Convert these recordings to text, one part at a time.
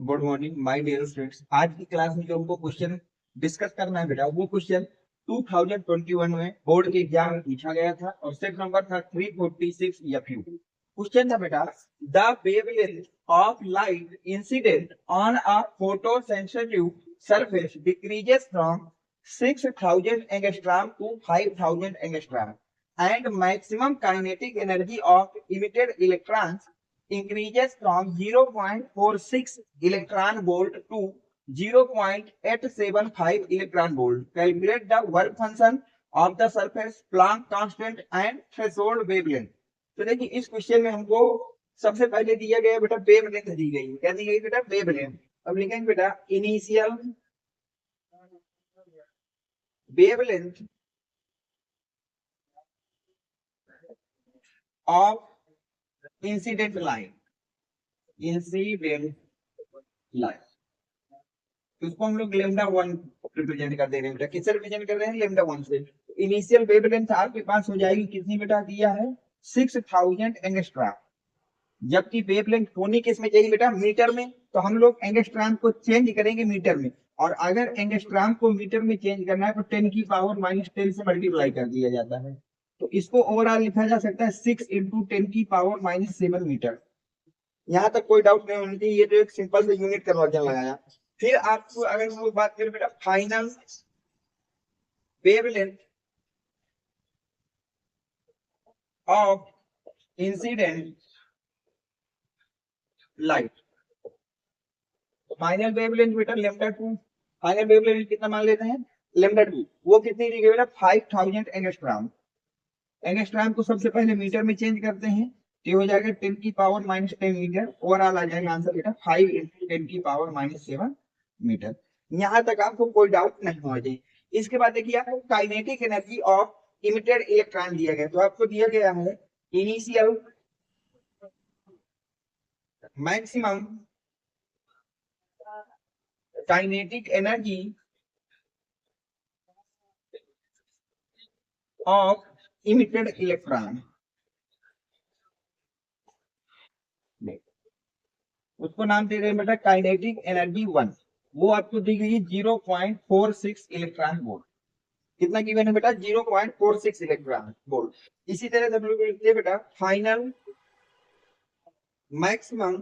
Good morning my dear students. आज की class में जो हमको क्वेश्चन डिस्कस करना है बेटा, वो क्वेश्चन 2021 में बोर्ड के एग्जाम में पूछा गया था और सेट नंबर था 346 FU। क्वेश्चन था बेटा, the wavelength of light incident on a photo sensitive surface decreases from 6000 angstrom to 5000 angstrom and maximum kinetic energy of emitted electrons increases from 0.46 electron volt to 0.875 electron volt. Calculate the work function of the surface, Planck constant and threshold wavelength. तो देखिए इस question में हमको सबसे पहले दिया गया बेटा वेवलेंथ दी गई है। क्या दी गई बेटा? वेवलेंथ। अब लिखेंगे बेटा initial wavelength of incident light, incident light, उसको हम लोग लेमडा 1 रिप्रेजेंट कर दे रहे हैं बेटा। किससे रिप्रेजेंट कर रहे हैं? लेमडा 1 से। इनिशियल वेवलेंथ आपके पास हो जाएगी कितनी बेटा? दिया है 6000 एंगस्ट्रॉम, जबकि वेवलेंथ होनी किस में चाहिए बेटा? मीटर में। तो हम लोग एंगस्ट्रॉम को चेंज करेंगे मीटर में, और अगर एंगस्ट्रॉम को मीटर में चेंज करना है तो 10 की पावर -10 से मल्टीप्लाई कर दिया जाता है। तो इसको ओवरऑल लिखा जा सकता है 6 × 10 की पावर -7 मीटर। यहाँ तक कोई डाउट नहीं होनी चाहिए। ये तो एक सिंपल से यूनिट कन्वर्जन लगाया। फिर आपको अगर हम लोग बात करें बेटा final wavelength of incident light, final wavelength बेटा लेमडा 2। फाइनल वेवलेंथ कितना मान लेते हैं? लेमडा 2। वो कितनी दी गई बेटा? 5000 एंगस्ट्रॉम। एंगस्ट्रॉम को सबसे पहले मीटर में चेंज करते हैं तो हो जाएगा 10 की पावर -10 मीटर। ओवरऑल आ जाएगा आंसर बेटा 5 × 10 की पावर -7 मीटर। यहाँ तक आपको कोई डाउट नहीं होना चाहिए। इसके बाद देखिए आपको kinetic energy of emitted electron दिया गया। तो आपको दिया गया है initial maximum kinetic energy of emitted electron, उसको नाम दे रहे हैं बेटा काइनेटिक एनर्जी 1। वो आपको दी गई है 0.46 इलेक्ट्रॉन वोल्ट। कितना गिवन है बेटा? 0.46 इलेक्ट्रॉन वोल्ट। इसी तरह से हम लोग लिखते हैं बेटा final maximum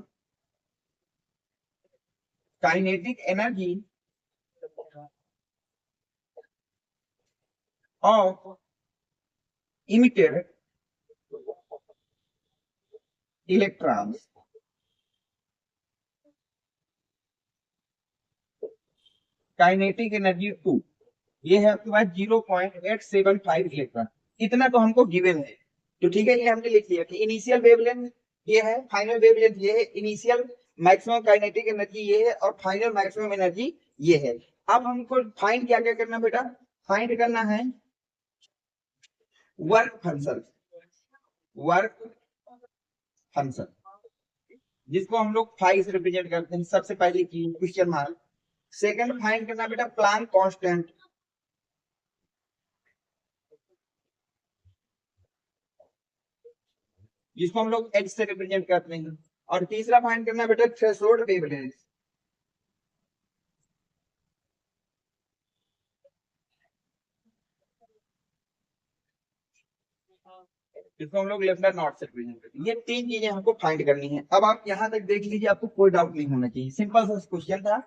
kinetic energy of emitted electrons, kinetic energy 2। ये है आपके पास 0.875 इलेक्ट्रॉन। इतना तो हमको गिवन है, तो ठीक है, ये हमने लिख लिया कि इनिशियल वेवलेंथ ये है, फाइनल वेवलेंथ ये है, इनिशियल मैक्सिमम काइनेटिक एनर्जी ये है और फाइनल मैक्सिमम एनर्जी ये है। अब हमको फाइंड क्या क्या करना बेटा? फाइंड करना है वर्क फंक्शन, वर्क फंक्शन जिसको हम लोग फाइ से रिप्रेजेंट करते हैं। सबसे पहले की क्वेश्चन मार्क। सेकंड फाइंड करना बेटा प्लांक कांस्टेंट, जिसको हम लोग एच से रिप्रेजेंट करते हैं। और तीसरा फाइंड करना बेटा थ्रेशोल्ड वेवलेंथ, जिसको हम लोग लेफ्ट नॉट से रिप्रेजेंट करते हैं। ये तीन चीजें हमको फाइंड करनी है। अब आप यहाँ तक देख लीजिए, आपको कोई डाउट नहीं होना चाहिए। सिंपल सा क्वेश्चन था।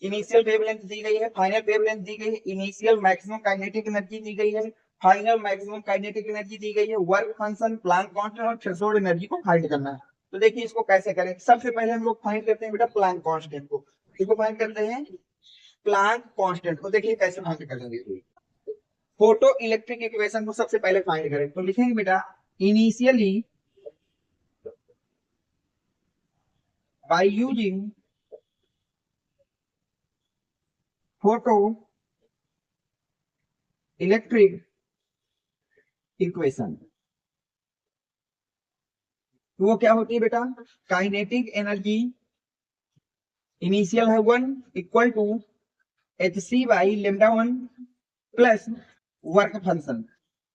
इनिशियल वेवलेंथ दी गई है, फाइनल वेवलेंथ दी गई है, इनिशियल मैक्सिमम काइनेटिक एनर्जी दी गई है, फाइनल मैक्सिमम काइनेटिक एनर्जी दी गई है, वर्क फंक्शन, प्लांक कांस्टेंट और थ्रेशोल्ड एनर्जी को फाइंड करना है। तो देखिए इसको कैसे करें। सबसे पहले हम लोग फाइंड करते हैं बेटा प्लांक कांस्टेंट को। इसको फाइंड करते हैं प्लांक कांस्टेंट को। देखिए कैसे फाइंड करेंगे। फोटो इलेक्ट्रिक इक्वेशन को सबसे पहले फाइंड करें तो लिखेंगे बेटा initially by using photo electric equation। तो वो क्या होती है बेटा? काइनेटिक एनर्जी इनिशियल है 1 equal to hc by lambda 1 plus work function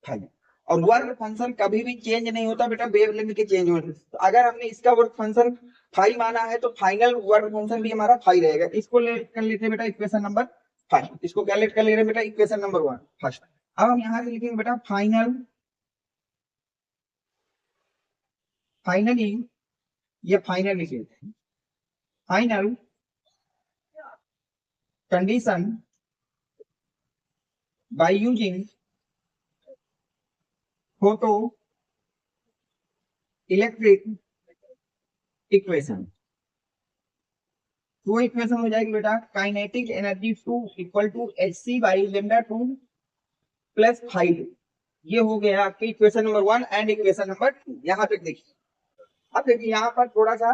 5। और वर्क फंक्शन कभी भी चेंज नहीं होता बेटा वेवलेंथ के चेंज होने से। तो अगर हमने इसका वर्क फंक्शन फाइव आना है तो फाइनल वर्क फंक्शन भी हमारा फाइव रहेगा। इसको ले कर लेते हैं बेटा इक्वेशन नंबर फर्स्ट, इसको क्या लेट कर ले रहे हैं बेटा इक्वेशन नंबर वन फर्स्ट। अब हम यहाँ से लिखेंगे बेटा फाइनल, फाइनली ये फाइनल लिख लेते हैं, final condition by using photo electric equation. वो इक्वेशन हो जाएगी बेटा kinetic energy 2 equal to hc by lambda 2 plus 5। ये हो गया आपकी equation number one and equation number two. यहाँ पे देखिए, अब देखिए यहाँ पर थोड़ा सा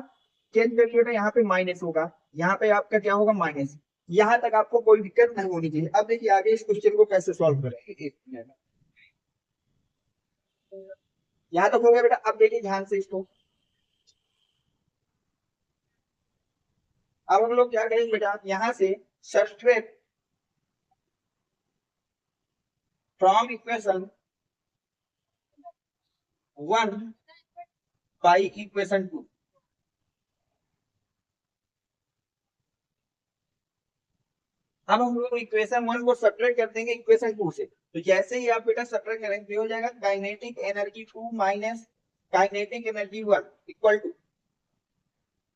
चेंज करके बेटा यहाँ पे माइनस होगा, यहाँ पे आपका क्या होगा माइनस। यहाँ तक आपको कोई दिक्कत नहीं होनी चाहिए। अब देखिए आगे इस क्वेश्चन को कैसे सॉल्व करेंगे, एक मिनट। यहाँ तक हो गया बेटा। अब देखिए ध्यान से इसको, अब हम लोग क्या करेंगे बेटा, यहाँ से subtract from equation one by equation two. अब हम लोग इक्वेशन वन को सब्ट्रैक्ट कर देंगे इक्वेशन टू से। तो जैसे ही आप बेटा सब्ट्रैक्ट करेंगे तो हो जाएगा kinetic energy 2 minus kinetic energy 1 equal to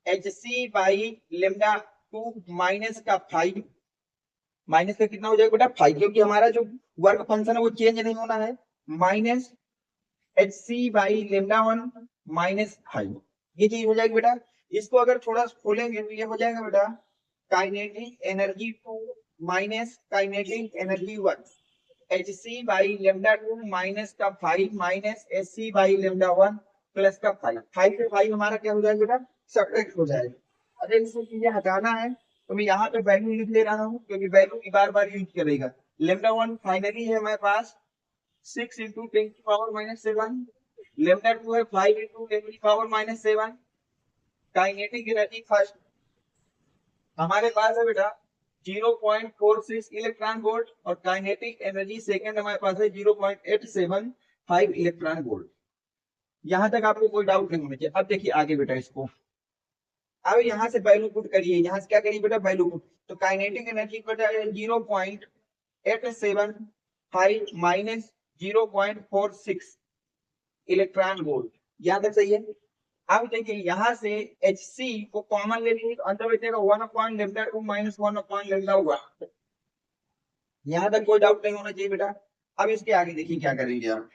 hc by lambda 2 minus का 5, माइनस का कितना हो जाएगा बेटा 5, क्योंकि हमारा जो वर्क फंक्शन है वो चेंज नहीं होना है, minus hc by lambda 1 minus 5। ये चीज हो जाएगी बेटा। इसको अगर थोड़ा खोलेंगे तो ये हो जाएगा बेटा kinetic energy 2 minus kinetic energy 1 hc by lambda 2 minus का 5 minus hc by lambda 1 plus का 5। 5 से 5 हमारा क्या हो जाएगा बेटा सब्ट्रैक्ट हो जाएगा। अगर इसको चीजें हटाना है तो मैं यहाँ पे वैल्यू लिख ले रहा हूँ, क्योंकि वैल्यू की बार बार यूज करेगा। लेमडा 1 फाइनली है हमारे पास 6 इंटू 10 की पावर माइनस 7, लेमडा 2 है 5 इंटू 10 की power minus 7। Kinetic energy first हमारे पास है बेटा 0.46 इलेक्ट्रॉन वोल्ट और काइनेटिक एनर्जी सेकंड हमारे पास है 0.875 इलेक्ट्रॉन वोल्ट। यहां तक आपको कोई डाउट नहीं होना चाहिए। अब देखिए आगे बेटा इसको, अब यहाँ से वैल्यू पुट करिए, यहाँ से क्या करिए बेटा वैल्यू पुट। तो काइनेटिक एनर्जी को 0.875 माइनस 0.46 इलेक्ट्रॉन वोल्ट। यहाँ तक सही है। अब देखिए यहाँ से hc को कॉमन ले लीजिए तो अंदर बचेगा 1 upon lambda 2 minus 1 upon lambda 1। यहाँ तक कोई डाउट नहीं होना चाहिए बेटा। अब इसके आगे देखिए क्या करेंगे आप।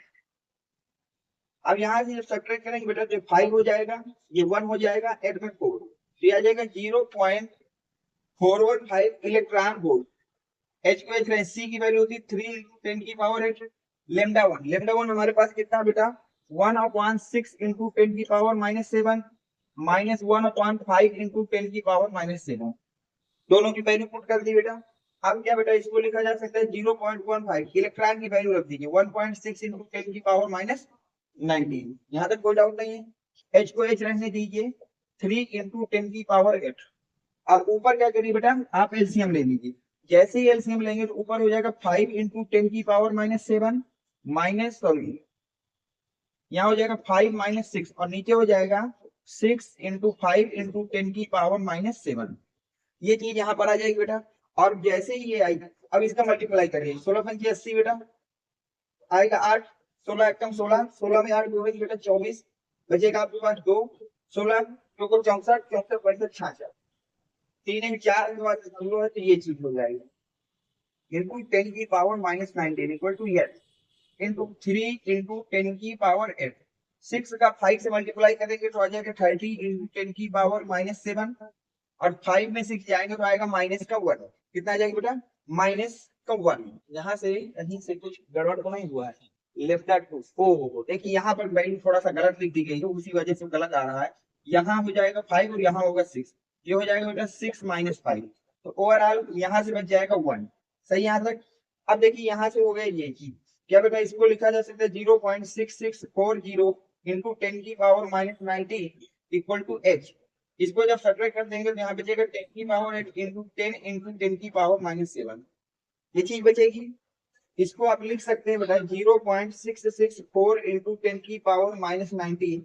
अब यहाँ से जब सब्ट्रैक्ट करेंगे बेटा तो 5 हो जाएगा, ये 1 हो जाएगा, एड में 4 तो आ जाएगा 0.415 इलेक्ट्रॉन वोल्ट। h को h रहे c की वैल्यू होती है 3 इंटू 10 की पावर 8 लेमडा 1। लेमडा 1 हमारे पास कितना बेटा 1 अपॉन 6 इंटू 10 की power minus 7 minus 1 upon 5 into 10 की पावर माइनस 7। दोनों की वैल्यू पुट कर दी बेटा। अब क्या बेटा इसको लिखा जा सकता है 0.15 इलेक्ट्रॉन की वैल्यू रख दीजिए 1.6 इंटू 10 की पावर माइनस 19। यहाँ तक कोई डाउट नहीं है। h को h रहने दीजिए 3 इंटू 10 की पावर 8। अब ऊपर क्या करिए बेटा आप एलसीएम ले लीजिए। जैसे ही एलसीएम लेंगे तो ऊपर हो जाएगा 5 इंटू 10 की पावर माइनस 7 माइनस सॉरी यहाँ हो जाएगा 5 माइनस 6 और नीचे हो जाएगा 6 इंटू 5 इंटू 10 की पावर माइनस 7। ये चीज यहाँ पर आ जाएगी बेटा। और जैसे ही ये आएगा अब इसका मल्टीप्लाई करिए 16 पंचे 80 बेटा आएगा 8, 16 एकम 16, 16 में 8 जोड़ेंगे बेटा 24, बचेगा आपके पास 2, 16 2 को 64, 64 65 66, 3 में 4 के बाद 0 है तो ये चीज हो जाएगी इनटू 10 की power minus 19 equal to yes into 3 into 10 की पावर 8। 6 का 5 से मल्टीप्लाई करेंगे तो आ जाएगा 30 इंटू 10 की पावर माइनस 7 और 5 में 6 जाएंगे तो आएगा माइनस का 1। कितना आ जाएगा बेटा माइनस का 1। यहाँ से कहीं से कुछ गड़बड़ तो नहीं हुआ है। लेफ्ट हैंड टू ओ देखिए यहाँ पर वैल्यू थोड़ा सा गलत लिख दी गई है, उसी वजह से गलत आ रहा है। यहाँ हो जाएगा 5 और यहाँ होगा 6, ये हो जाएगा बेटा 6 माइनस 5। तो ओवरऑल यहाँ से बच जाएगा 1। सही यहाँ तक। अब देखिए यहाँ से हो गया ये चीज क्या बेटा इसको लिखा जा सकता है 0.6640 इंटू 10 की power minus 90 equal to h। इसको जब सब्ट्रैक्ट कर देंगे तो यहाँ बचेगा 10 की पावर 8 इंटू 10 इंटू 10 की पावर माइनस 7। ये चीज बचेगी। इसको आप लिख सकते हैं बेटा 0.664 इंटू 10 की पावर माइनस 19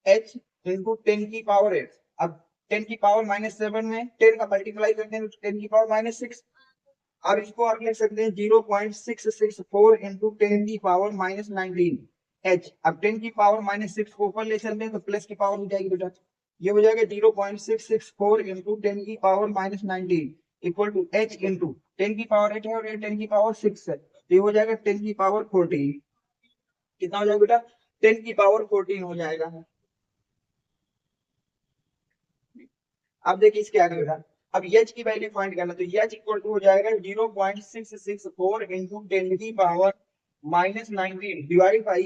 h इंटू 10 की पावर 8। अब 10 की पावर -7 में 10 का मल्टीप्लाई करते हैं तो 10 की पावर -6। अब इसको आप लिख सकते हैं 0.664 इंटू 10 की पावर -19 h। अब 10 की पावर -6 को ऊपर ले चलते हैं तो प्लस की पावर हो जाएगी बेटा, ये हो जाएगा 0.664 इंटू 10 की power -19 equal to h into 10 की पावर 8 है और ये 10 की पावर 6 है, तो ये हो जाएगा 10 की पावर 14। कितना हो जाएगा बेटा? 10 की पावर 14 हो जाएगा। अब देखिए इसके आगे बेटा, अब एच की वैल्यू फाइंड करना, तो एच इक्वल टू हो जाएगा 0.664 इंटू 10 की पावर -19 डिवाइड बाई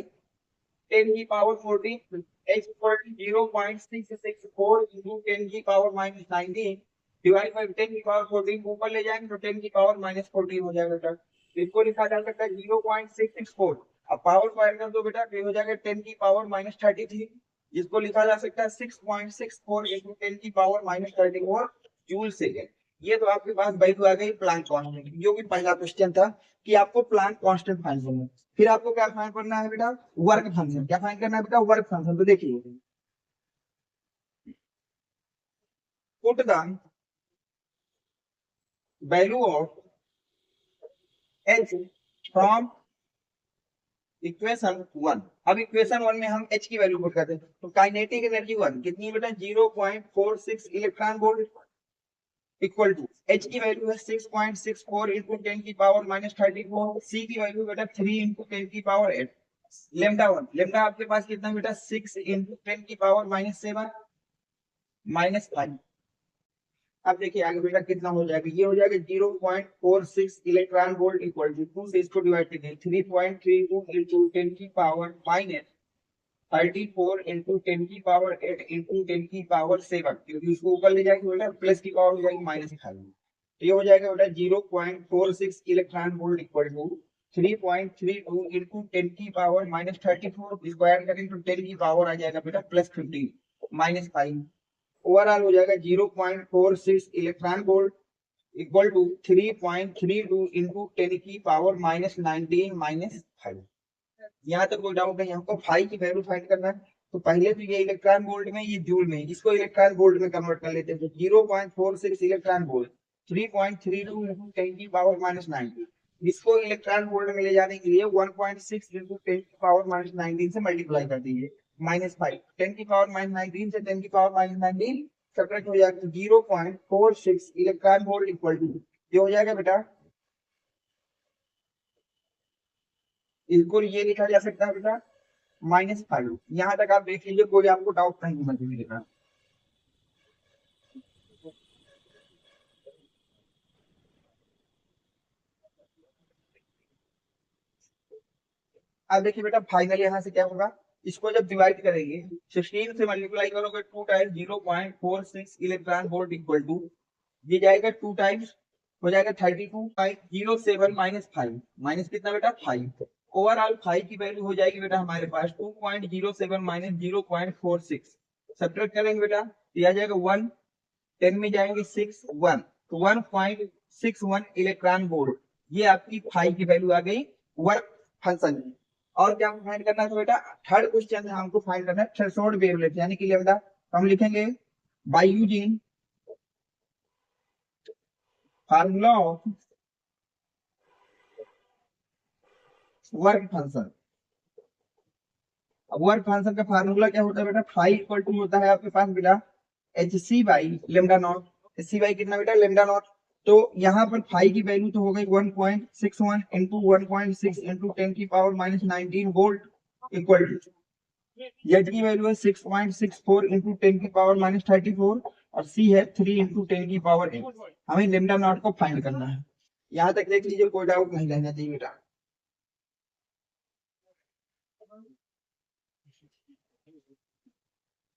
10 की power 14। H equal to 0.664 into 10 की पावर -19 डिवाइड बाई 10 की पावर 14 को ऊपर ले जाएंगे तो 10 की पावर -14 हो जाएगा बेटा। तो इसको लिखा जा सकता है 0.664। अब पावर को ऐड कर दो बेटा, तो ये हो जाएगा 10 की पावर -33, जिसको लिखा जा सकता है 6.64 इंटू 10 की पावर -34 जूल सेकेंड। ये तो आपके पास वैल्यू आ गई प्लांट कांस्टेंट की, जो कि पहला क्वेश्चन था कि आपको प्लांट कांस्टेंट फाइंड करना है। फिर आपको क्या फाइंड करना है बेटा? Work function. क्या फाइंड करना है बेटा? Work function. तो देखिए, put the value of H from equation 1। अब इक्वेशन 1 में हम एच की वैल्यू पुट करते हैं, तो काइनेटिक एनर्जी 1 कितनी है बेटा? 0.46 electron volt equal to H की वैल्यू है 6.64 इंटू 10 की पावर -34। सी की वैल्यू बेटा 3 इंटू 10 की पावर 8। लेमडा आपके पास कितना बेटा? 6 इंटू 10 की पावर -7 -5। अब देखिए आगे बेटा कितना हो जाएगा, ये हो जाएगा 0.46 इलेक्ट्रॉन वोल्ट इक्वल टू 2 से इसको डिवाइड कीजिए 3.32 इंटू 10 की पावर -34 इंटू 10 की पावर 8 इंटू 10 की पावर 7, क्योंकि उसको ऊपर ले जाएंगे बेटा प्लस की पावर हो जाएगी -5। तो ये हो जाएगा बेटा 0.46 electron volt equal to 3.32 into 10 की पावर -34, इसको ऐड करेंगे तो 10 की पावर आ जाएगा बेटा +15 -5। ओवरऑल हो जाएगा 0.46 electron volt equal to 3.32 into 10 की पावर -19 -5। यहाँ तक कोई डाउट नहीं? हमको फाई की वैल्यू फाइंड करना है, तो पहले तो ये इलेक्ट्रॉन वोल्ट में, ये जूल में, इसको इलेक्ट्रॉन वोल्ट में कन्वर्ट कर लेते हैं। तो 0.46 इलेक्ट्रॉन वोल्ट 3.32 इंटू 10 की पावर -19, इसको इलेक्ट्रॉन वोल्ट में ले जाने के लिए 1.6 इंटू 10 की पावर -19 से मल्टीप्लाई कर दीजिए -5। 10 की पावर -19 से 10 की पावर -19 सब्ट्रैक्ट हो जाएगा 0.46 इलेक्ट्रॉन वोल्ट इक्वल टू, ये हो जाएगा बेटा, इसको ये लिखा जा सकता है बेटा -5। यहाँ तक आप देख लीजिए, कोई आपको डाउट नहीं मिलेगा। अब देखिए बेटा फाइनल यहाँ से क्या होगा, इसको जब डिवाइड करेंगे 16 से मल्टीप्लाई करोगे 2 times 0.46 electron volt equal to, ये जाएगा 2 टाइम्स हो जाएगा 32.07 -5 माइनस कितना बेटा 5। ओवरऑल 5 की वैल्यू हो जाएगी बेटा हमारे पास 2.07 माइनस 0.46, सब्ट्रैक्ट करेंगे बेटा तो आ जाएगा 1, 10 में जाएंगे 6 1, तो 1.61 इलेक्ट्रॉन वोल्ट। ये आपकी 5 की वैल्यू आ गई वर्क फंक्शन की। और क्या फाइंड करना है तो बेटा थर्ड क्वेश्चन है, हमको फाइंड करना है थ्रेशोल्ड वेवलेंथ यानी कि लैम्डा। तो हम लिखेंगे by using formula of work function. अब वर्क फंक्शन का फार्मूला क्या होता है बेटा? फाई इक्वल टू होता है आपके पास बेटा H C by lambda naught. H C by कितना बेटा? Lambda naught. तो यहाँ पर फाई की वैल्यू तो हो गई 1.61 इंटू 1.6 इंटू 10 की power -19 volt equal to Z की वैल्यू है 6.64 इंटू 10 की पावर -34 और सी है 3 इंटू 10 की पावर 8। हमें लेमडा नॉट को फाइंड करना है। यहाँ तक देख लीजिए, कोई डाउट नहीं रहना चाहिए बेटा।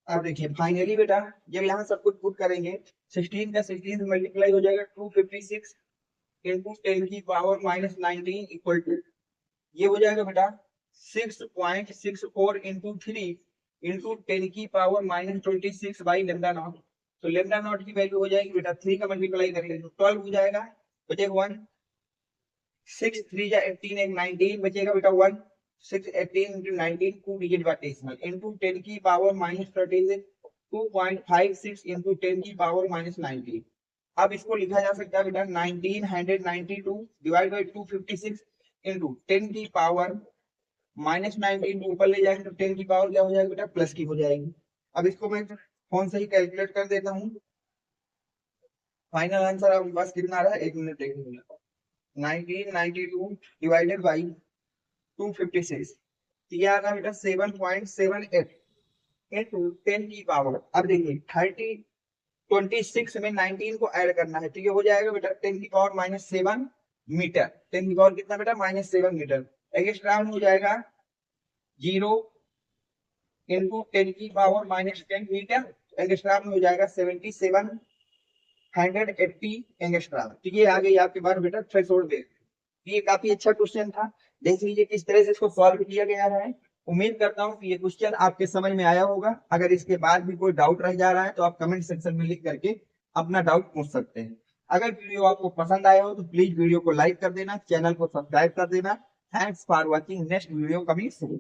अब देखिए फाइनली बेटा जब यहाँ सब कुछ पुट करेंगे 16 का 16 से मल्टीप्लाई हो जाएगा 256 इंटू 10 की पावर -19 इक्वल टू, ये हो जाएगा बेटा 6.64 इंटू 3 इंटू 10 की पावर -26 बाई लेमडा नॉट। तो लेमडा नॉट की वैल्यू हो जाएगी बेटा 3 का मल्टीप्लाई करेंगे तो 12 हो जाएगा, बचेगा 1, 6 3 जा 18 एक 19 बचेगा बेटा 1, 6 18 into 19 2 digit bye decimal into 10 की पावर -36 2.56 इंटू 10 की पावर माइनस 19। अब इसको लिखा जा सकता है बेटा 1992 डिवाइड बाई 256 इंटू 10 की पावर माइनस 19 ऊपर ले जाएंगे तो 10 की पावर क्या हो जाएगी बेटा, प्लस की हो जाएगी। अब इसको मैं फोन से ही कैलकुलेट कर देता हूँ। फाइनल आंसर आपके पास कितना आ रहा है, 1 मिनट देखिए। 1992 डिवाइडेड बाई 256, ये आ रहा बेटा 7.78 इंटू 10 की पावर। अब देखिए 26 में 19 को ऐड करना है तो ये हो जाएगा बेटा 10 की पावर माइनस 7 मीटर। 10 की पावर कितना बेटा, माइनस 7 मीटर। एक्स्ट्रा हो जाएगा 0 इंटू 10 की पावर माइनस 10 मीटर। एक्स्ट्रा में हो जाएगा 7780 एंगस्ट्रा। तो ये आ गई आपके पास बेटा थ्रेशोल्ड वेव। ये काफी अच्छा क्वेश्चन था। देख लीजिए किस तरह से इसको सॉल्व किया गया है। उम्मीद करता हूँ कि ये क्वेश्चन आपके समझ में आया होगा। अगर इसके बाद भी कोई डाउट रह जा रहा है तो आप कमेंट सेक्शन में लिख करके अपना डाउट पूछ सकते हैं। अगर वीडियो आपको पसंद आया हो तो प्लीज वीडियो को लाइक कर देना, चैनल को सब्सक्राइब कर देना। Thanks for watching, next video coming soon.